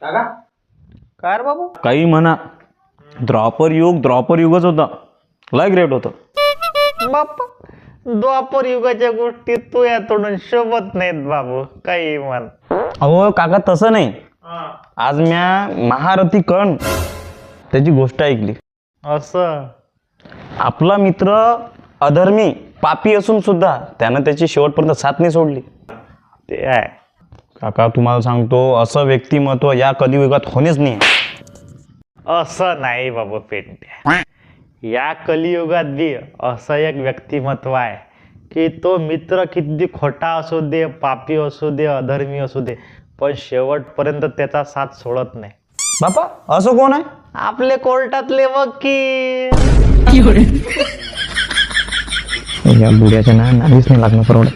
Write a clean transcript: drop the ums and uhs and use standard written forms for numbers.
काय रे बाबू? काही म्हणा, द्वापर युगच होता. लय ग्रेट होतं. बाप्पा, द्वापर युगाच्या गोष्टी तू या तोडून शोभत नाहीत बाबू. काही म्हण. अहो काका, तसं नाही. आज म्या महारथी कर्ण त्याची गोष्ट ऐकली. असं? आपला मित्र अधर्मी पापी असून सुद्धा त्यानं त्याची शेवटपर्यंत साथ नाही सोडली. ते आहे. काका तुम्हाला सांगतो, असं व्यक्तिमत्व या कलियुगात होणेच नाही. असं नाही बाबू पेंट्या. या कलियुगात बी असं एक व्यक्तिमत्व आहे की तो मित्र किती खोटा असू दे, पापी असू दे, अधर्मी असू दे, पण शेवटपर्यंत त्याचा साथ सोडत नाही. बापा, असं कोण आहे? आपले कोर्टातले वकील. या बुड्याच्या नादीच नाही लागणं परवडत.